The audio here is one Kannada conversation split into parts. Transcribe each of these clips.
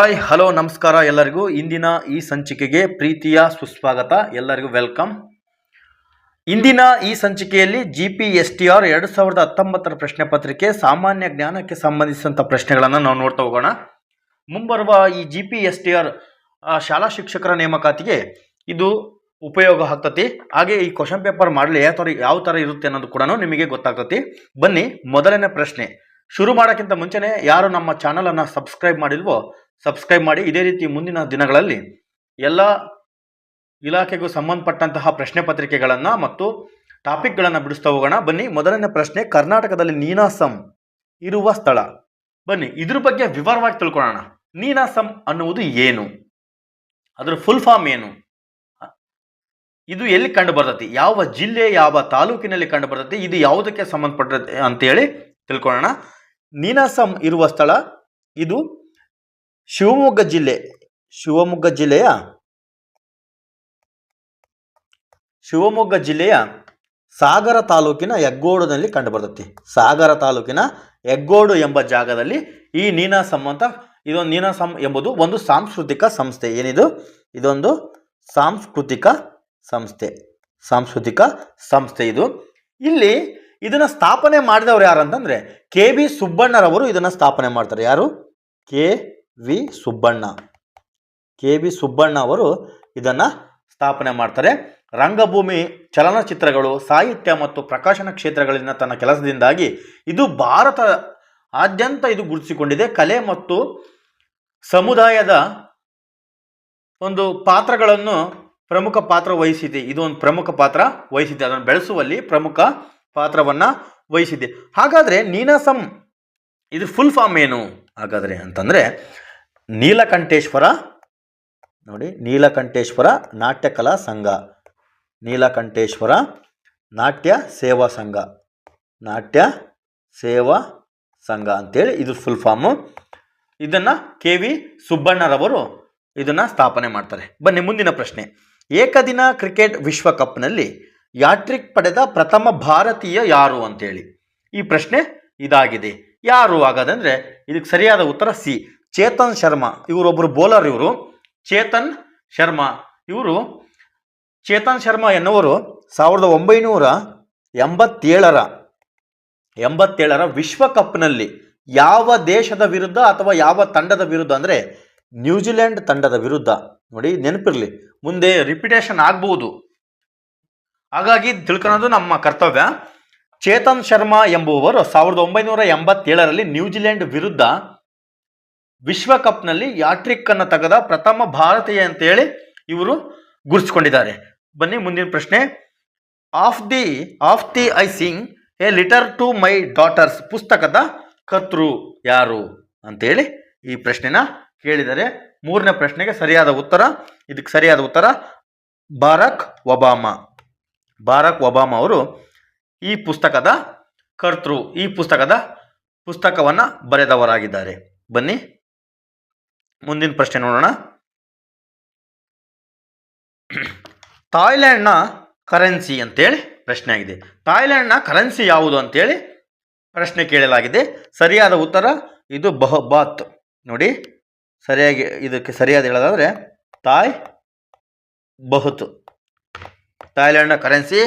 ಹಾಯ್ ಹಲೋ ನಮಸ್ಕಾರ ಎಲ್ಲರಿಗೂ. ಇಂದಿನ ಈ ಸಂಚಿಕೆಗೆ ಪ್ರೀತಿಯ ಸುಸ್ವಾಗತ. ಎಲ್ಲರಿಗೂ ವೆಲ್ಕಮ್. ಇಂದಿನ ಈ ಸಂಚಿಕೆಯಲ್ಲಿ GPSTR 2019 ಪ್ರಶ್ನೆ ಪತ್ರಿಕೆ ಸಾಮಾನ್ಯ ಜ್ಞಾನಕ್ಕೆ ಸಂಬಂಧಿಸಿದಂಥ ಪ್ರಶ್ನೆಗಳನ್ನು ನಾವು ನೋಡ್ತಾ ಹೋಗೋಣ. ಮುಂಬರುವ ಈ GPSTR ಶಾಲಾ ಶಿಕ್ಷಕರ ನೇಮಕಾತಿಗೆ ಇದು ಉಪಯೋಗ ಆಗ್ತತಿ. ಹಾಗೆ ಈ ಕ್ವಶನ್ ಪೇಪರ್ ಮಾಡಲಿ ಯಾವ ಥರ ಇರುತ್ತೆ ಅನ್ನೋದು ಕೂಡ ನಿಮಗೆ ಗೊತ್ತಾಗ್ತತಿ. ಬನ್ನಿ, ಮೊದಲನೇ ಪ್ರಶ್ನೆ ಶುರು ಮಾಡೋಕ್ಕಿಂತ ಮುಂಚೆನೇ ಯಾರು ನಮ್ಮ ಚಾನಲನ್ನು ಸಬ್ಸ್ಕ್ರೈಬ್ ಮಾಡಿಲ್ವೋ ಸಬ್ಸ್ಕ್ರೈಬ್ ಮಾಡಿ. ಇದೇ ರೀತಿ ಮುಂದಿನ ದಿನಗಳಲ್ಲಿ ಎಲ್ಲ ಇಲಾಖೆಗೂ ಸಂಬಂಧಪಟ್ಟಂತಹ ಪ್ರಶ್ನೆ ಪತ್ರಿಕೆಗಳನ್ನು ಮತ್ತು ಟಾಪಿಕ್ಗಳನ್ನು ಬಿಡಿಸ್ತಾ ಹೋಗೋಣ. ಬನ್ನಿ, ಮೊದಲನೇ ಪ್ರಶ್ನೆ, ಕರ್ನಾಟಕದಲ್ಲಿ ನೀನಾಸಂ ಇರುವ ಸ್ಥಳ. ಬನ್ನಿ, ಇದ್ರ ಬಗ್ಗೆ ವಿವರವಾಗಿ ತಿಳ್ಕೊಳ್ಳೋಣ. ನೀನಾಸಂ ಅನ್ನುವುದು ಏನು, ಅದರ ಫುಲ್ ಫಾರ್ಮ್ ಏನು, ಇದು ಎಲ್ಲಿ ಕಂಡು ಬರ್ತತಿ, ಯಾವ ಜಿಲ್ಲೆ ಯಾವ ತಾಲೂಕಿನಲ್ಲಿ ಕಂಡು ಬರ್ತತಿ, ಇದು ಯಾವುದಕ್ಕೆ ಸಂಬಂಧಪಟ್ಟತೆ ಅಂತೇಳಿ ತಿಳ್ಕೊಳ್ಳೋಣ. ನೀನಾಸಂ ಇರುವ ಸ್ಥಳ ಇದು ಶಿವಮೊಗ್ಗ ಜಿಲ್ಲೆಯ ಸಾಗರ ತಾಲೂಕಿನ ಹೆಗ್ಗೋಡಿನಲ್ಲಿ ಕಂಡು ಬರ್ತತಿ. ಸಾಗರ ತಾಲೂಕಿನ ಹೆಗ್ಗೋಡು ಎಂಬ ಜಾಗದಲ್ಲಿ ಈ ನೀನಾಸಂ ಅಂತ ಇದೊಂದು ನೀನಾಸಂ ಎಂಬುದು ಒಂದು ಸಾಂಸ್ಕೃತಿಕ ಸಂಸ್ಥೆ. ಏನಿದು? ಇದೊಂದು ಸಾಂಸ್ಕೃತಿಕ ಸಂಸ್ಥೆ ಇದು. ಇಲ್ಲಿ ಇದನ್ನ ಸ್ಥಾಪನೆ ಮಾಡಿದವರು ಯಾರು ಅಂತಂದ್ರೆ KV ಸುಬ್ಬಣ್ಣರವರು ಇದನ್ನ ಸ್ಥಾಪನೆ ಮಾಡ್ತಾರೆ. ಯಾರು? KV ಸುಬ್ಬಣ್ಣ ಅವರು ಇದನ್ನ ಸ್ಥಾಪನೆ ಮಾಡ್ತಾರೆ. ರಂಗಭೂಮಿ, ಚಲನಚಿತ್ರಗಳು, ಸಾಹಿತ್ಯ ಮತ್ತು ಪ್ರಕಾಶನ ಕ್ಷೇತ್ರಗಳಲ್ಲಿನ ತನ್ನ ಕೆಲಸದಿಂದಾಗಿ ಇದು ಭಾರತ ಆದ್ಯಂತ ಇದು ಗುರುತಿಸಿಕೊಂಡಿದೆ. ಕಲೆ ಮತ್ತು ಸಮುದಾಯದ ಒಂದು ಪಾತ್ರಗಳನ್ನು ಪ್ರಮುಖ ಪಾತ್ರ ವಹಿಸಿದೆ. ಇದು ಒಂದು ಪ್ರಮುಖ ಪಾತ್ರ ವಹಿಸಿದೆ, ಅದನ್ನು ಬೆಳೆಸುವಲ್ಲಿ ಪ್ರಮುಖ ಪಾತ್ರವನ್ನು ವಹಿಸಿದೆ. ಹಾಗಾದರೆ ನೀನಾಸಂ ಇದು ಫುಲ್ ಫಾರ್ಮ್ ಏನು ಹಾಗಾದರೆ ಅಂತಂದರೆ ನೀಲಕಂಠೇಶ್ವರ ನಾಟ್ಯ ಕಲಾ ಸಂಘ, ನೀಲಕಂಠೇಶ್ವರ ನಾಟ್ಯ ಸೇವಾ ಸಂಘ ಅಂತೇಳಿ ಇದು ಫುಲ್ ಫಾರ್ಮು. ಇದನ್ನು KV ಸುಬ್ಬಣ್ಣರವರು ಇದನ್ನು ಸ್ಥಾಪನೆ ಮಾಡ್ತಾರೆ. ಬನ್ನಿ, ಮುಂದಿನ ಪ್ರಶ್ನೆ, ಏಕದಿನ ಕ್ರಿಕೆಟ್ ವಿಶ್ವಕಪ್ನಲ್ಲಿ ಹ್ಯಾಟ್ರಿಕ್ ಪಡೆದ ಪ್ರಥಮ ಭಾರತೀಯ ಯಾರು ಅಂತೇಳಿ ಈ ಪ್ರಶ್ನೆ ಇದಾಗಿದೆ. ಯಾರು ಹಾಗಾದಂದ್ರೆ ಇದಕ್ಕೆ ಸರಿಯಾದ ಉತ್ತರ ಸಿ, ಚೇತನ್ ಶರ್ಮಾ. ಇವರೊಬ್ಬರು ಬೌಲರ್. ಚೇತನ್ ಶರ್ಮಾ ಎನ್ನುವರು 1987ರ ವಿಶ್ವಕಪ್ನಲ್ಲಿ ಯಾವ ದೇಶದ ವಿರುದ್ಧ ಅಥವಾ ಯಾವ ತಂಡದ ವಿರುದ್ಧ ಅಂದರೆ ನ್ಯೂಜಿಲೆಂಡ್ ತಂಡದ ವಿರುದ್ಧ. ನೋಡಿ, ನೆನಪಿರಲಿ, ಮುಂದೆ ರಿಪಿಟೇಷನ್ ಆಗ್ಬಹುದು, ಹಾಗಾಗಿ ತಿಳ್ಕೊಳ್ಳೋದು ನಮ್ಮ ಕರ್ತವ್ಯ. ಚೇತನ್ ಶರ್ಮಾ ಎಂಬುವವರು 1987ರಲ್ಲಿ ನ್ಯೂಜಿಲೆಂಡ್ ವಿರುದ್ಧ ವಿಶ್ವಕಪ್ನಲ್ಲಿ ಹ್ಯಾಟ್ರಿಕ್ ಅನ್ನು ತೆಗೆದ ಪ್ರಥಮ ಭಾರತೀಯ ಅಂತೇಳಿ ಇವರು ಗುರುತಿಸಿಕೊಂಡಿದ್ದಾರೆ. ಬನ್ನಿ, ಮುಂದಿನ ಪ್ರಶ್ನೆ, of the I sing a letter to my daughters ಪುಸ್ತಕದ ಕರ್ತೃ ಯಾರು ಅಂತೇಳಿ ಈ ಪ್ರಶ್ನೆನ ಕೇಳಿದರೆ ಮೂರನೇ ಪ್ರಶ್ನೆಗೆ ಸರಿಯಾದ ಉತ್ತರ ಬಾರಾಕ್ ಒಬಾಮಾ ಅವರು ಈ ಪುಸ್ತಕದ ಕರ್ತೃ, ಈ ಪುಸ್ತಕವನ್ನು ಬರೆದವರಾಗಿದ್ದಾರೆ. ಬನ್ನಿ, ಮುಂದಿನ ಪ್ರಶ್ನೆ ನೋಡೋಣ. ಥಾಯ್ಲೆಂಡ್ನ ಕರೆನ್ಸಿ ಅಂತೇಳಿ ಪ್ರಶ್ನೆ ಆಗಿದೆ. ಥಾಯ್ಲೆಂಡ್ನ ಕರೆನ್ಸಿ ಯಾವುದು ಅಂತೇಳಿ ಪ್ರಶ್ನೆ ಕೇಳಲಾಗಿದೆ. ಸರಿಯಾದ ಉತ್ತರ ಇದು ಬಾತ್. ನೋಡಿ, ಸರಿಯಾಗಿ ಇದಕ್ಕೆ ಸರಿಯಾದ ಹೇಳೋದಾದ್ರೆ ಥಾಯ್ಲೆಂಡ್ನ ಕರೆನ್ಸಿ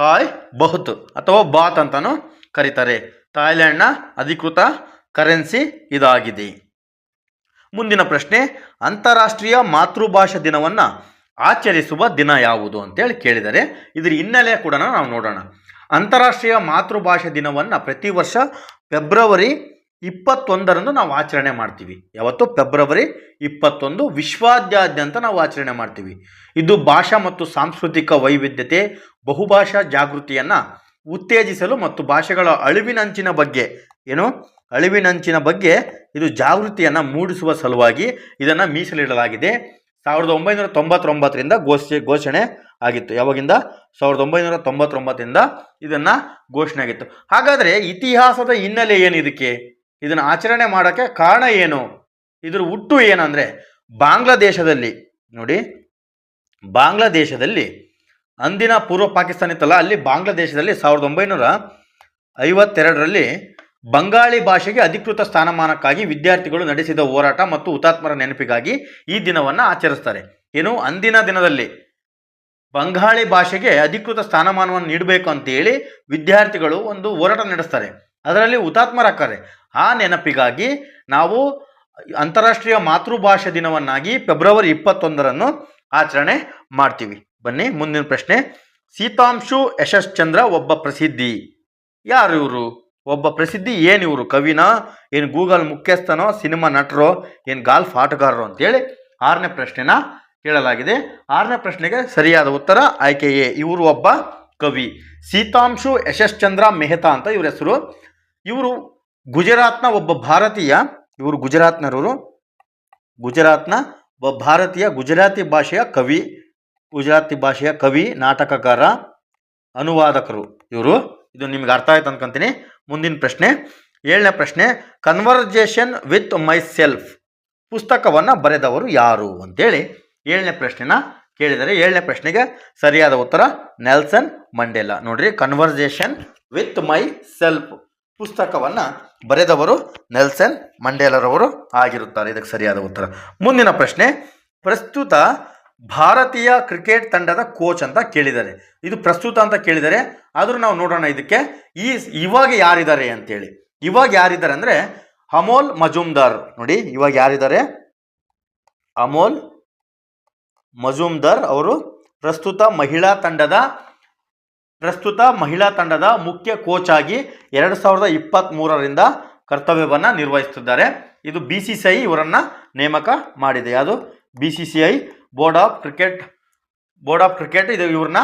ಥಾಯ್ ಬಹುತ್ ಅಥವಾ ಬಾತ್ ಅಂತಾನು ಕರೀತಾರೆ. ಥಾಯ್ಲೆಂಡ್ನ ಅಧಿಕೃತ ಕರೆನ್ಸಿ ಇದಾಗಿದೆ. ಮುಂದಿನ ಪ್ರಶ್ನೆ, ಅಂತಾರಾಷ್ಟ್ರೀಯ ಮಾತೃಭಾಷಾ ದಿನವನ್ನು ಆಚರಿಸುವ ದಿನ ಯಾವುದು ಅಂತೇಳಿ ಕೇಳಿದರೆ ಇದರ ಹಿನ್ನೆಲೆ ಕೂಡ ನಾವು ನೋಡೋಣ. ಅಂತಾರಾಷ್ಟ್ರೀಯ ಮಾತೃಭಾಷಾ ದಿನವನ್ನು ಪ್ರತಿ ವರ್ಷ ಫೆಬ್ರವರಿ 21ರಂದು ನಾವು ಆಚರಣೆ ಮಾಡ್ತೀವಿ. ಯಾವತ್ತು? ಫೆಬ್ರವರಿ 21 ವಿಶ್ವಾದ್ಯಂತ ನಾವು ಆಚರಣೆ ಮಾಡ್ತೀವಿ. ಇದು ಭಾಷಾ ಮತ್ತು ಸಾಂಸ್ಕೃತಿಕ ವೈವಿಧ್ಯತೆ, ಬಹುಭಾಷಾ ಜಾಗೃತಿಯನ್ನು ಉತ್ತೇಜಿಸಲು ಮತ್ತು ಭಾಷೆಗಳ ಅಳಿವಿನಂಚಿನ ಬಗ್ಗೆ ಇದು ಜಾಗೃತಿಯನ್ನು ಮೂಡಿಸುವ ಸಲುವಾಗಿ ಇದನ್ನು ಮೀಸಲಿಡಲಾಗಿದೆ. 1999ರಿಂದ ಘೋಷಣೆ ಆಗಿತ್ತು. ಯಾವಾಗಿಂದ? 1999ರಿಂದ ಇದನ್ನು ಘೋಷಣೆ ಆಗಿತ್ತು. ಹಾಗಾದರೆ ಇತಿಹಾಸದ ಹಿನ್ನೆಲೆ ಏನು ಇದಕ್ಕೆ? ಇದನ್ನು ಆಚರಣೆ ಮಾಡೋಕ್ಕೆ ಕಾರಣ ಏನು? ಇದರ ಹುಟ್ಟು ಏನಂದರೆ ಬಾಂಗ್ಲಾದೇಶದಲ್ಲಿ ಅಂದಿನ ಪೂರ್ವ ಪಾಕಿಸ್ತಾನ ಇತ್ತಲ್ಲ, ಅಲ್ಲಿ ಬಾಂಗ್ಲಾದೇಶದಲ್ಲಿ 1952ರಲ್ಲಿ ಬಂಗಾಳಿ ಭಾಷೆಗೆ ಅಧಿಕೃತ ಸ್ಥಾನಮಾನಕ್ಕಾಗಿ ವಿದ್ಯಾರ್ಥಿಗಳು ನಡೆಸಿದ ಹೋರಾಟ ಮತ್ತು ಹುತಾತ್ಮರ ನೆನಪಿಗಾಗಿ ಈ ದಿನವನ್ನು ಆಚರಿಸ್ತಾರೆ. ಏನು, ಅಂದಿನ ದಿನದಲ್ಲಿ ಬಂಗಾಳಿ ಭಾಷೆಗೆ ಅಧಿಕೃತ ಸ್ಥಾನಮಾನವನ್ನು ನೀಡಬೇಕು ಅಂತೇಳಿ ವಿದ್ಯಾರ್ಥಿಗಳು ಒಂದು ಹೋರಾಟ ನಡೆಸ್ತಾರೆ. ಅದರಲ್ಲಿ ಹುತಾತ್ಮರಾಗ್ತಾರೆ. ಆ ನೆನಪಿಗಾಗಿ ನಾವು ಅಂತಾರಾಷ್ಟ್ರೀಯ ಮಾತೃಭಾಷೆ ದಿನವನ್ನಾಗಿ ಫೆಬ್ರವರಿ 21ರಂದು ಆಚರಣೆ ಮಾಡ್ತೀವಿ. ಬನ್ನಿ ಮುಂದಿನ ಪ್ರಶ್ನೆ. ಸೀತಾಂಶು ಯಶಶ್ಚಂದ್ರ ಒಬ್ಬ ಪ್ರಸಿದ್ಧಿ. ಯಾರು ಇವರು? ಒಬ್ಬ ಪ್ರಸಿದ್ಧಿ ಏನು ಇವರು? ಕವಿನಾ, ಏನು ಗೂಗಲ್ ಮುಖ್ಯಸ್ಥನೋ, ಸಿನಿಮಾ ನಟರೋ, ಏನು ಗಾಲ್ಫ್ ಆಟಗಾರರು ಅಂತೇಳಿ 6ನೇ ಪ್ರಶ್ನೆನ ಕೇಳಲಾಗಿದೆ. 6ನೇ ಪ್ರಶ್ನೆಗೆ ಸರಿಯಾದ ಉತ್ತರ ಆಯ್ಕೆ ಎ, ಇವರು ಒಬ್ಬ ಕವಿ. ಸೀತಾಂಶು ಯಶಶ್ಚಂದ್ರ ಮೆಹ್ತಾ ಅಂತ ಇವ್ರ ಹೆಸರು. ಇವರು ಗುಜರಾತ್ನ ಒಬ್ಬ ಭಾರತೀಯ, ಇವರು ಗುಜರಾತ್ನವರು, ಗುಜರಾತ್ನ ಒಬ್ಬ ಭಾರತೀಯ ಗುಜರಾತಿ ಭಾಷೆಯ ಕವಿ, ಗುಜರಾತಿ ಭಾಷೆಯ ಕವಿ, ನಾಟಕಕಾರ, ಅನುವಾದಕರು ಇವರು. ಇದು ನಿಮ್ಗೆ ಅರ್ಥ ಆಯ್ತು ಅನ್ಕೊಂತೀನಿ. ಮುಂದಿನ ಪ್ರಶ್ನೆ 7ನೇ ಪ್ರಶ್ನೆ. ಕನ್ವರ್ಜೇಷನ್ ವಿತ್ ಮೈ ಸೆಲ್ಫ್ ಪುಸ್ತಕವನ್ನು ಬರೆದವರು ಯಾರು ಅಂತೇಳಿ 7ನೇ ಪ್ರಶ್ನೆನ ಕೇಳಿದರೆ 7ನೇ ಪ್ರಶ್ನೆಗೆ ಸರಿಯಾದ ಉತ್ತರ ನೆಲ್ಸನ್ ಮಂಡೇಲಾ. ನೋಡ್ರಿ, ಕನ್ವರ್ಜೇಷನ್ ವಿತ್ ಮೈ ಸೆಲ್ಫ್ ಪುಸ್ತಕವನ್ನು ಬರೆದವರು ನೆಲ್ಸನ್ ಮಂಡೇಲರವರು ಆಗಿರುತ್ತಾರೆ. ಇದಕ್ಕೆ ಸರಿಯಾದ ಉತ್ತರ. ಮುಂದಿನ ಪ್ರಶ್ನೆ. ಪ್ರಸ್ತುತ ಭಾರತೀಯ ಕ್ರಿಕೆಟ್ ತಂಡದ ಕೋಚ್ ಅಂತ ಕೇಳಿದ್ದಾರೆ. ಇದು ಪ್ರಸ್ತುತ ಅಂತ ಕೇಳಿದ್ದಾರೆ, ಆದರೂ ನಾವು ನೋಡೋಣ ಇದಕ್ಕೆ ಇವಾಗ ಯಾರಿದ್ದಾರೆ ಅಂತೇಳಿ. ಇವಾಗ ಯಾರಿದ್ದಾರೆ ಅಂದರೆ ಅಮೋಲ್ ಮಜುಮ್ದಾರ್. ನೋಡಿ, ಇವಾಗ ಯಾರಿದ್ದಾರೆ? ಅಮೋಲ್ ಮಜುಮ್ದಾರ್ ಅವರು ಪ್ರಸ್ತುತ ಮಹಿಳಾ ತಂಡದ ಮುಖ್ಯ ಕೋಚ್ ಆಗಿ 2023ರಿಂದ ಕರ್ತವ್ಯವನ್ನು ನಿರ್ವಹಿಸುತ್ತಿದ್ದಾರೆ. ಇದು BCCI ಇವರನ್ನು ನೇಮಕ ಮಾಡಿದೆ. ಯಾವುದು? BCCI ಬೋರ್ಡ್ ಆಫ್ ಕ್ರಿಕೆಟ್ ಇದು ಇವ್ರನ್ನ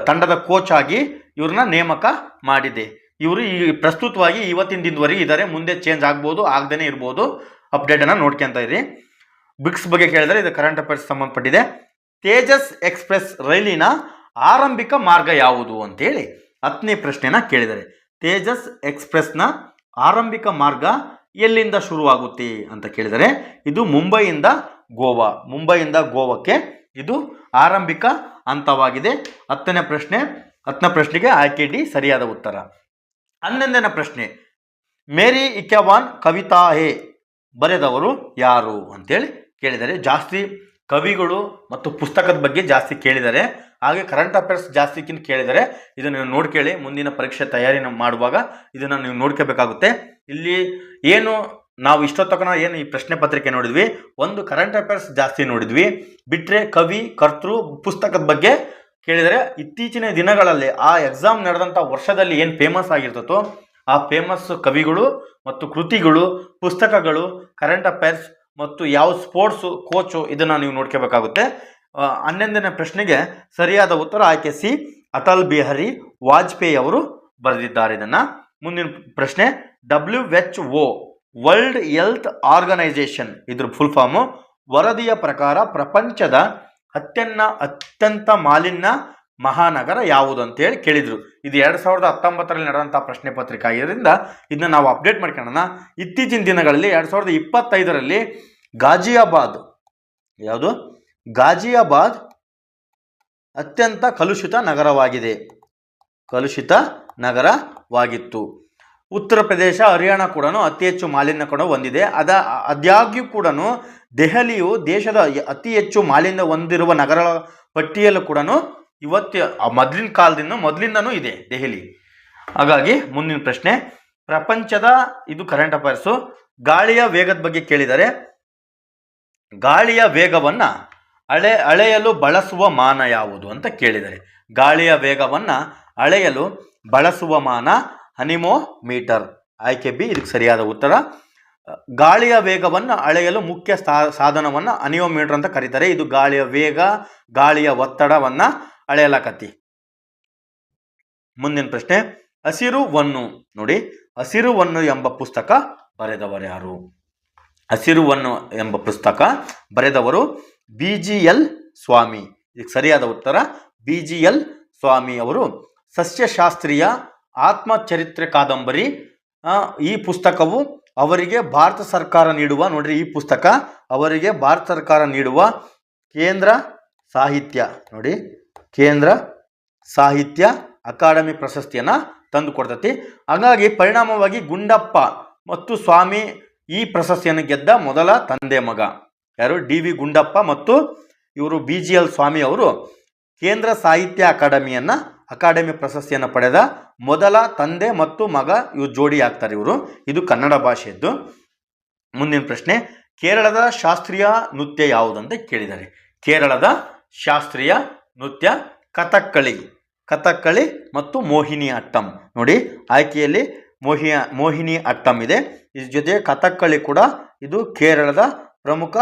ತಂಡದ ಕೋಚ್ ಆಗಿ ಇವ್ರನ್ನ ನೇಮಕ ಮಾಡಿದೆ. ಇವರು ಪ್ರಸ್ತುತವಾಗಿ ಇವತ್ತಿನ ದಿನದವರೆಗೆ ಇದ್ದಾರೆ. ಮುಂದೆ ಚೇಂಜ್ ಆಗ್ಬೋದು, ಆಗದೇ ಇರ್ಬೋದು. ಅಪ್ಡೇಟನ್ನು ನೋಡ್ಕೊಂತ ಇರಿ. ಬಿಕ್ಸ್ ಬಗ್ಗೆ ಕೇಳಿದರೆ ಇದು ಕರೆಂಟ್ ಅಫೇರ್ಸ್ ಸಂಬಂಧಪಟ್ಟಿದೆ. ತೇಜಸ್ ಎಕ್ಸ್ಪ್ರೆಸ್ ರೈಲಿನ ಆರಂಭಿಕ ಮಾರ್ಗ ಯಾವುದು ಅಂತೇಳಿ 10ನೇ ಪ್ರಶ್ನೆನ ಕೇಳಿದ್ದಾರೆ. ತೇಜಸ್ ಎಕ್ಸ್ಪ್ರೆಸ್ನ ಆರಂಭಿಕ ಮಾರ್ಗ ಎಲ್ಲಿಂದ ಶುರುವಾಗುತ್ತೆ ಅಂತ ಕೇಳಿದರೆ ಇದು ಮುಂಬೈಯಿಂದ ಗೋವಾಕ್ಕೆ ಇದು ಆರಂಭಿಕ ಹಂತವಾಗಿದೆ. 10ನೇ ಪ್ರಶ್ನೆಗೆ ಆಯ್ಕೆ ಡಿ ಸರಿಯಾದ ಉತ್ತರ. 11ನೇ ಪ್ರಶ್ನೆ. ಮೇರಿ ಇಕ್ಯಾವಾನ್ ಕವಿತಾ ಹೇ ಬರೆದವರು ಯಾರು ಅಂತೇಳಿ ಕೇಳಿದ್ದಾರೆ. ಜಾಸ್ತಿ ಕವಿಗಳು ಮತ್ತು ಪುಸ್ತಕದ ಬಗ್ಗೆ ಜಾಸ್ತಿ ಕೇಳಿದ್ದಾರೆ, ಹಾಗೆ ಕರೆಂಟ್ ಅಫೇರ್ಸ್ ಜಾಸ್ತಿಕ್ಕಿಂತ ಕೇಳಿದ್ದಾರೆ. ಇದನ್ನು ನೀವು ನೋಡ್ಕೊಳ್ಳಿ. ಮುಂದಿನ ಪರೀಕ್ಷೆ ತಯಾರಿ ಮಾಡುವಾಗ ಇದನ್ನು ನೀವು ನೋಡ್ಕೋಬೇಕಾಗುತ್ತೆ. ಇಲ್ಲಿ ಏನು ನಾವು ಇಷ್ಟೊತ್ತಕನ ಏನು ಈ ಪ್ರಶ್ನೆ ಪತ್ರಿಕೆ ನೋಡಿದ್ವಿ, ಒಂದು ಕರೆಂಟ್ ಅಫೇರ್ಸ್ ಜಾಸ್ತಿ ನೋಡಿದ್ವಿ, ಬಿಟ್ಟರೆ ಕವಿ, ಕರ್ತೃ, ಪುಸ್ತಕದ ಬಗ್ಗೆ ಕೇಳಿದರೆ ಇತ್ತೀಚಿನ ದಿನಗಳಲ್ಲಿ ಆ ಎಕ್ಸಾಮ್ ನಡೆದಂಥ ವರ್ಷದಲ್ಲಿ ಏನು ಫೇಮಸ್ ಆಗಿರ್ತದೋ ಆ ಫೇಮಸ್ ಕವಿಗಳು ಮತ್ತು ಕೃತಿಗಳು, ಪುಸ್ತಕಗಳು, ಕರೆಂಟ್ ಅಫೇರ್ಸ್ ಮತ್ತು ಯಾವ ಸ್ಪೋರ್ಟ್ಸು, ಕೋಚು ಇದನ್ನು ನೀವು ನೋಡ್ಕೋಬೇಕಾಗುತ್ತೆ. 11ನೇ ಪ್ರಶ್ನೆಗೆ ಸರಿಯಾದ ಉತ್ತರ ಆಯ್ಕೆ ಸಿ, ಅಟಲ್ ಬಿಹಾರಿ ವಾಜಪೇಯಿ ಅವರು ಬರೆದಿದ್ದಾರೆ ಇದನ್ನು. ಮುಂದಿನ ಪ್ರಶ್ನೆ. WHO ವರ್ಲ್ಡ್ ಹೆಲ್ತ್ ಆರ್ಗನೈಸೇಷನ್ ಇದ್ರ ಫುಲ್ ಫಾರ್ಮು ವರದಿಯ ಪ್ರಕಾರ ಪ್ರಪಂಚದ ಅತ್ಯಂತ ಮಾಲಿನ್ಯ ಮಹಾನಗರ ಯಾವುದು ಅಂತೇಳಿ ಕೇಳಿದರು. ಇದು 2019ರಲ್ಲಿ ನಡೆದಂಥ ಪ್ರಶ್ನೆ ಪತ್ರಿಕೆ ಆಗಿರೋದ್ರಿಂದ ಇದನ್ನ ನಾವು ಅಪ್ಡೇಟ್ ಮಾಡ್ಕೊಳ್ಳೋಣ. ಇತ್ತೀಚಿನ ದಿನಗಳಲ್ಲಿ 2025ರಲ್ಲಿ ಗಾಜಿಯಾಬಾದ್ ಅತ್ಯಂತ ಕಲುಷಿತ ನಗರವಾಗಿತ್ತು. ಉತ್ತರ ಪ್ರದೇಶ, ಹರಿಯಾಣ ಕೂಡ ಅತಿ ಹೆಚ್ಚು ಮಾಲಿನ್ಯ ಕೂಡ ಹೊಂದಿದೆ. ಆದಾಗ್ಯೂ ಕೂಡ ದೆಹಲಿಯು ದೇಶದ ಅತಿ ಹೆಚ್ಚು ಮಾಲಿನ್ಯ ಹೊಂದಿರುವ ನಗರಗಳ ಪಟ್ಟಿಯಲ್ಲೂ ಕೂಡ ಮೊದಲಿಂದನೂ ಇದೆ ದೆಹಲಿ. ಹಾಗಾಗಿ ಮುಂದಿನ ಪ್ರಶ್ನೆ. ಪ್ರಪಂಚದ ಇದು ಕರೆಂಟ್ ಅಫೇರ್ಸು. ಗಾಳಿಯ ವೇಗದ ಬಗ್ಗೆ ಕೇಳಿದರೆ ಗಾಳಿಯ ವೇಗವನ್ನು ಅಳೆಯಲು ಬಳಸುವ ಮಾನ ಯಾವುದು ಅಂತ ಕೇಳಿದರೆ ಗಾಳಿಯ ವೇಗವನ್ನು ಅಳೆಯಲು ಬಳಸುವ ಮಾನ ಅನಿಮೋಮೀಟರ್. ಆಯ್ಕೆ ಬಿ ಇದಕ್ಕೆ ಸರಿಯಾದ ಉತ್ತರ. ಗಾಳಿಯ ವೇಗವನ್ನು ಅಳೆಯಲು ಮುಖ್ಯ ಸಾಧನವನ್ನು ಅನಿಮೋಮೀಟರ್ ಅಂತ ಕರೀತಾರೆ. ಇದು ಗಾಳಿಯ ವೇಗ, ಗಾಳಿಯ ಒತ್ತಡವನ್ನು ಅಳೆಯಲಾಕತಿ. ಮುಂದಿನ ಪ್ರಶ್ನೆ. ಹಸಿರು ಹೊನ್ನು. ನೋಡಿ, ಹಸಿರು ಹೊನ್ನು ಎಂಬ ಪುಸ್ತಕ ಬರೆದವರು ಯಾರು? ಹಸಿರು ಹೊನ್ನು ಎಂಬ ಪುಸ್ತಕ ಬರೆದವರು BGL ಸ್ವಾಮಿ. ಇದಕ್ಕೆ ಸರಿಯಾದ ಉತ್ತರ BGL ಸ್ವಾಮಿ ಅವರು ಸಸ್ಯಶಾಸ್ತ್ರೀಯ ಆತ್ಮಚರಿತ್ರೆ ಕಾದಂಬರಿ. ಈ ಪುಸ್ತಕವು ಅವರಿಗೆ ಭಾರತ ಸರ್ಕಾರ ನೀಡುವ, ನೋಡ್ರಿ, ಈ ಪುಸ್ತಕ ಅವರಿಗೆ ಭಾರತ ಸರ್ಕಾರ ನೀಡುವ ಕೇಂದ್ರ ಸಾಹಿತ್ಯ ಅಕಾಡೆಮಿ ಪ್ರಶಸ್ತಿಯನ್ನು ತಂದು ಕೊಡ್ತತಿ. ಹಾಗಾಗಿ ಪರಿಣಾಮವಾಗಿ ಗುಂಡಪ್ಪ ಮತ್ತು ಸ್ವಾಮಿ ಈ ಪ್ರಶಸ್ತಿಯನ್ನು ಗೆದ್ದ ಮೊದಲ ತಂದೆ ಮಗ ಯಾರು? ಡಿ.ವಿ. ಗುಂಡಪ್ಪ ಮತ್ತು ಇವರು BGL ಸ್ವಾಮಿ ಅವರು ಕೇಂದ್ರ ಸಾಹಿತ್ಯ ಅಕಾಡೆಮಿ ಪ್ರಶಸ್ತಿಯನ್ನು ಪಡೆದ ಮೊದಲ ತಂದೆ ಮತ್ತು ಮಗ ಇವರು ಜೋಡಿ ಆಗ್ತಾರೆ ಇವರು. ಇದು ಕನ್ನಡ ಭಾಷೆಯದ್ದು. ಮುಂದಿನ ಪ್ರಶ್ನೆ, ಕೇರಳದ ಶಾಸ್ತ್ರೀಯ ನೃತ್ಯ ಯಾವುದಂತ ಕೇಳಿದ್ದಾರೆ. ಕೇರಳದ ಶಾಸ್ತ್ರೀಯ ನೃತ್ಯ ಕಥಕ್ಕಳಿ ಮತ್ತು ಮೋಹಿನಿ ಅಟ್ಟಂ. ನೋಡಿ, ಆಯ್ಕೆಯಲ್ಲಿ ಮೋಹಿನಿ ಅಟ್ಟಂ ಇದೆ, ಇದ್ರ ಜೊತೆ ಕಥಕ್ಕಳಿ ಕೂಡ ಇದು ಕೇರಳದ ಪ್ರಮುಖ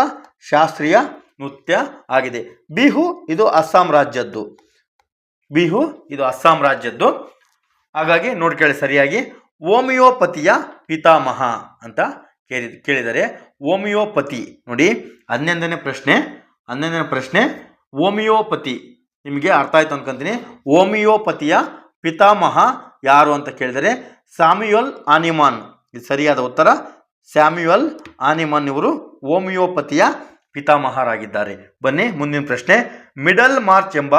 ಶಾಸ್ತ್ರೀಯ ನೃತ್ಯ ಆಗಿದೆ. ಬಿಹು ಇದು ಅಸ್ಸಾಂ ರಾಜ್ಯದ್ದು. ಹಾಗಾಗಿ ನೋಡ್ಕೊಳ್ಳಿ ಸರಿಯಾಗಿ. ಹೋಮಿಯೋಪತಿಯ ಪಿತಾಮಹ ಅಂತ ಕೇಳಿದರೆ ಹೋಮಿಯೋಪತಿ ನೋಡಿ 11ನೇ ಪ್ರಶ್ನೆ ಹೋಮಿಯೋಪತಿ ನಿಮಗೆ ಅರ್ಥ ಆಯ್ತು ಅನ್ಕೊಂತೀನಿ. ಹೋಮಿಯೋಪತಿಯ ಪಿತಾಮಹ ಯಾರು ಅಂತ ಕೇಳಿದರೆ ಸ್ಯಾಮ್ಯುಯಲ್ ಆನಿಮಾನ್. ಇದು ಸರಿಯಾದ ಉತ್ತರ. ಸ್ಯಾಮ್ಯುಯಲ್ ಆನಿಮಾನ್ ಇವರು ಹೋಮಿಯೋಪತಿಯ ಪಿತಾಮಹರಾಗಿದ್ದಾರೆ. ಬನ್ನಿ ಮುಂದಿನ ಪ್ರಶ್ನೆ, ಮಿಡಲ್ ಮಾರ್ಚ್ ಎಂಬ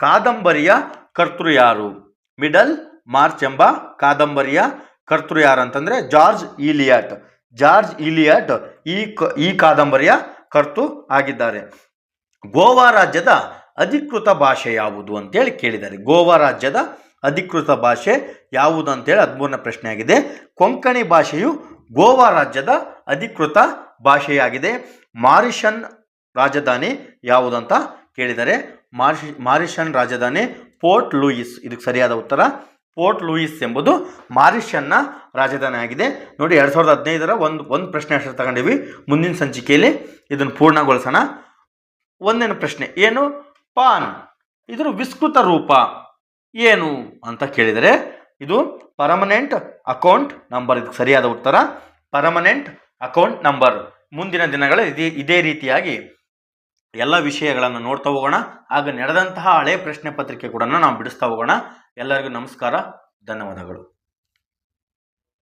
ಕಾದಂಬರಿಯ ಕರ್ತೃ ಯಾರು? ಮಿಡಲ್ ಮಾರ್ಚ್ ಎಂಬ ಕಾದಂಬರಿಯ ಕರ್ತೃ ಯಾರು ಅಂತಂದ್ರೆ ಜಾರ್ಜ್ ಇಲಿಯಟ್ ಈ ಕಾದಂಬರಿಯ ಕರ್ತೃ ಆಗಿದ್ದಾರೆ. ಗೋವಾ ರಾಜ್ಯದ ಅಧಿಕೃತ ಭಾಷೆ ಯಾವುದು ಅಂತೇಳಿ ಕೇಳಿದ್ದಾರೆ. ಗೋವಾ ರಾಜ್ಯದ ಅಧಿಕೃತ ಭಾಷೆ ಯಾವುದು ಅಂತೇಳಿ 13ನೇ ಪ್ರಶ್ನೆ ಆಗಿದೆ. ಕೊಂಕಣಿ ಭಾಷೆಯು ಗೋವಾ ರಾಜ್ಯದ ಅಧಿಕೃತ ಭಾಷೆಯಾಗಿದೆ. ಮಾರಿಷನ್ ರಾಜಧಾನಿ ಯಾವುದಂತ ಕೇಳಿದರೆ ಮಾರಿಷನ್ ರಾಜಧಾನಿ ಪೋರ್ಟ್ ಲೂಯಿಸ್. ಇದಕ್ಕೆ ಸರಿಯಾದ ಉತ್ತರ ಪೋರ್ಟ್ ಲೂಯಿಸ್ ಎಂಬುದು ಮಾರಿಷನ್ನ ರಾಜಧಾನಿ ಆಗಿದೆ. ನೋಡಿ 2015ರ ಒಂದು ಪ್ರಶ್ನೆ ಅಷ್ಟೇ ತಗೊಂಡಿವಿ. ಮುಂದಿನ ಸಂಚಿಕೆಯಲ್ಲಿ ಇದನ್ನು ಪೂರ್ಣಗೊಳಿಸೋಣ. 1ನೇ ಪ್ರಶ್ನೆ, ಏನು ಪಾನ್ ಇದರ ವಿಸ್ತೃತ ರೂಪ ಏನು ಅಂತ ಕೇಳಿದರೆ ಇದು ಪರ್ಮನೆಂಟ್ ಅಕೌಂಟ್ ನಂಬರ್. ಇದಕ್ಕೆ ಸರಿಯಾದ ಉತ್ತರ ಪರ್ಮನೆಂಟ್ ಅಕೌಂಟ್ ನಂಬರ್. ಮುಂದಿನ ದಿನಗಳಲ್ಲಿ ಇದೇ ರೀತಿಯಾಗಿ ಎಲ್ಲ ವಿಷಯಗಳನ್ನು ನೋಡ್ತಾ ಹೋಗೋಣ. ಆಗ ನಡೆದಂತಹ ಹಳೆ ಪ್ರಶ್ನೆ ಪತ್ರಿಕೆ ಕೂಡ ನಾವು ಬಿಡಿಸ್ತಾ ಹೋಗೋಣ. ಎಲ್ಲರಿಗೂ ನಮಸ್ಕಾರ, ಧನ್ಯವಾದಗಳು.